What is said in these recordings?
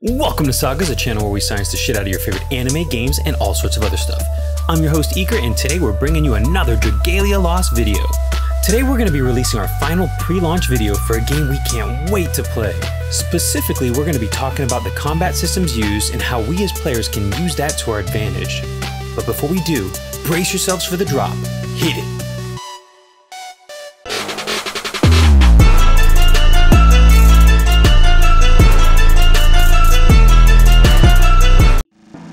Welcome to Sagas, a channel where we science the shit out of your favorite anime, games, and all sorts of other stuff. I'm your host Eaker, and today we're bringing you another Dragalia Lost video. Today we're going to be releasing our final pre-launch video for a game we can't wait to play. Specifically, we're going to be talking about the combat systems used and how we as players can use that to our advantage. But before we do, brace yourselves for the drop. Hit it!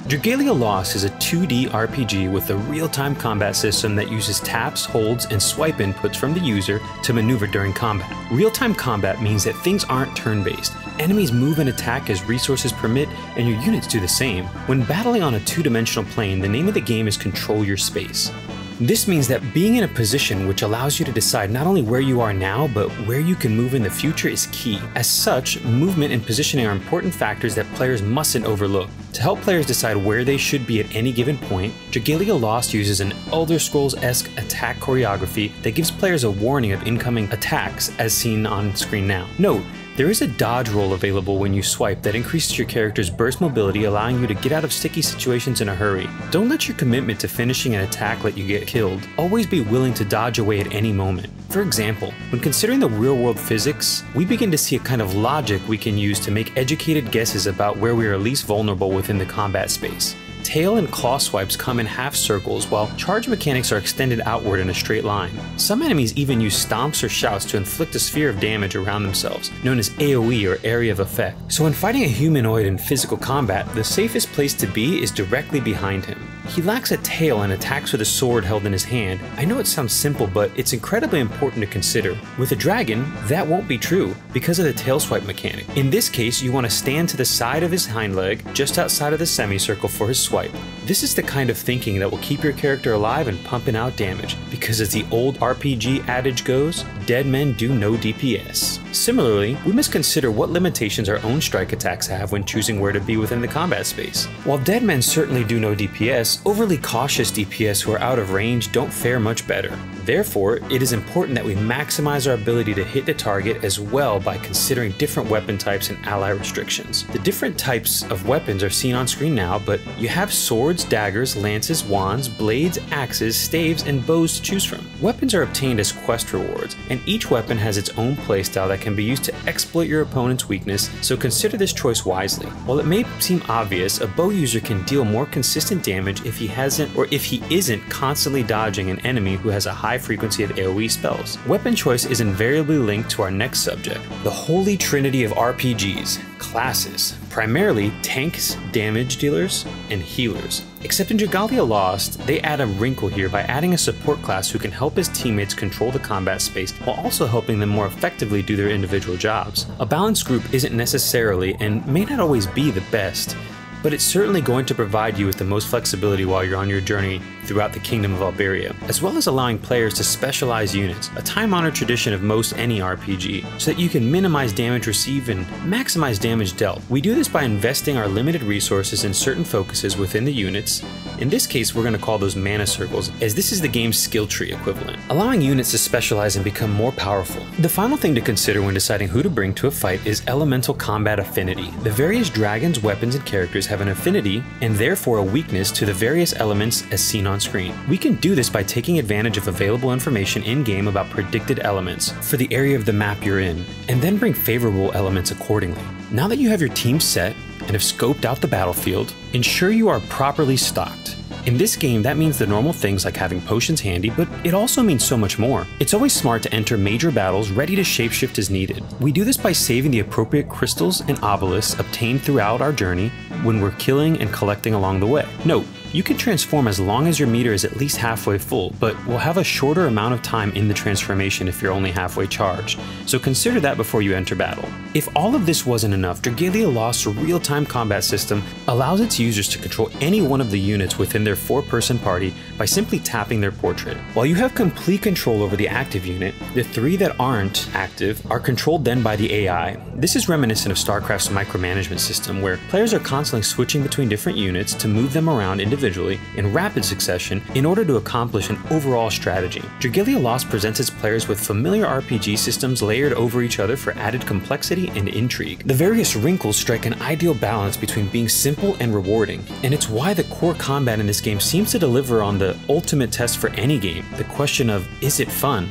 Dragalia Lost is a 2D RPG with a real-time combat system that uses taps, holds, and swipe inputs from the user to maneuver during combat. Real-time combat means that things aren't turn-based. Enemies move and attack as resources permit, and your units do the same. When battling on a two-dimensional plane, the name of the game is Control Your Space. This means that being in a position which allows you to decide not only where you are now, but where you can move in the future is key. As such, movement and positioning are important factors that players mustn't overlook. To help players decide where they should be at any given point, Dragalia Lost uses an Elder Scrolls-esque attack choreography that gives players a warning of incoming attacks as seen on screen now. Note, there is a dodge roll available when you swipe that increases your character's burst mobility, allowing you to get out of sticky situations in a hurry. Don't let your commitment to finishing an attack let you get killed. Always be willing to dodge away at any moment. For example, when considering the real-world physics, we begin to see a kind of logic we can use to make educated guesses about where we are least vulnerable within the combat space. Tail and claw swipes come in half circles, while charge mechanics are extended outward in a straight line. Some enemies even use stomps or shouts to inflict a sphere of damage around themselves, known as AoE or area of effect. So when fighting a humanoid in physical combat, the safest place to be is directly behind him. He lacks a tail and attacks with a sword held in his hand. I know it sounds simple, but it's incredibly important to consider. With a dragon, that won't be true because of the tail swipe mechanic. In this case, you want to stand to the side of his hind leg, just outside of the semicircle for his swipe. This is the kind of thinking that will keep your character alive and pumping out damage, because as the old RPG adage goes, dead men do no DPS. Similarly, we must consider what limitations our own strike attacks have when choosing where to be within the combat space. While dead men certainly do no DPS, overly cautious DPS who are out of range don't fare much better. Therefore, it is important that we maximize our ability to hit the target as well by considering different weapon types and ally restrictions. The different types of weapons are seen on screen now, but you have swords, daggers, lances, wands, blades, axes, staves, and bows to choose from. Weapons are obtained as quest rewards, and each weapon has its own playstyle that can be used to exploit your opponent's weakness, so consider this choice wisely. While it may seem obvious, a bow user can deal more consistent damage if he isn't constantly dodging an enemy who has a high frequency of AoE spells. Weapon choice is invariably linked to our next subject, the holy trinity of RPGs, classes. Primarily tanks, damage dealers, and healers. Except in Dragalia Lost, they add a wrinkle here by adding a support class who can help his teammates control the combat space while also helping them more effectively do their individual jobs. A balanced group isn't necessarily and may not always be the best, but it's certainly going to provide you with the most flexibility while you're on your journey throughout the Kingdom of Alberia, as well as allowing players to specialize units, a time-honored tradition of most any RPG, so that you can minimize damage received and maximize damage dealt. We do this by investing our limited resources in certain focuses within the units. In this case, we're going to call those mana circles, as this is the game's skill tree equivalent, allowing units to specialize and become more powerful. The final thing to consider when deciding who to bring to a fight is elemental combat affinity. The various dragons, weapons, and characters have an affinity, and therefore a weakness to the various elements as seen on screen. We can do this by taking advantage of available information in-game about predicted elements for the area of the map you're in, and then bring favorable elements accordingly. Now that you have your team set and have scoped out the battlefield, ensure you are properly stocked. In this game, that means the normal things like having potions handy, but it also means so much more. It's always smart to enter major battles ready to shapeshift as needed. We do this by saving the appropriate crystals and obelisks obtained throughout our journey when we're killing and collecting along the way. Note, you can transform as long as your meter is at least halfway full, but will have a shorter amount of time in the transformation if you're only halfway charged, so consider that before you enter battle. If all of this wasn't enough, Dragalia Lost's real-time combat system allows its users to control any one of the units within their 4-person party by simply tapping their portrait. While you have complete control over the active unit, the 3 that aren't active are controlled then by the AI. This is reminiscent of StarCraft's micromanagement system, where players are constantly switching between different units to move them around individually individually in rapid succession in order to accomplish an overall strategy. Dragalia Lost presents its players with familiar RPG systems layered over each other for added complexity and intrigue. The various wrinkles strike an ideal balance between being simple and rewarding, and it's why the core combat in this game seems to deliver on the ultimate test for any game, the question of, is it fun?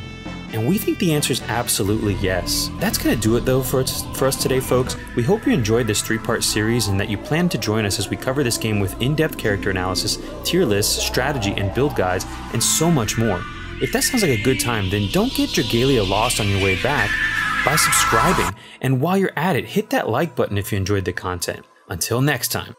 And we think the answer is absolutely yes. That's gonna do it though for us today, folks. We hope you enjoyed this 3-part series and that you plan to join us as we cover this game with in-depth character analysis, tier lists, strategy and build guides, and so much more. If that sounds like a good time, then don't get Dragalia Lost on your way back by subscribing. And while you're at it, hit that like button if you enjoyed the content. Until next time.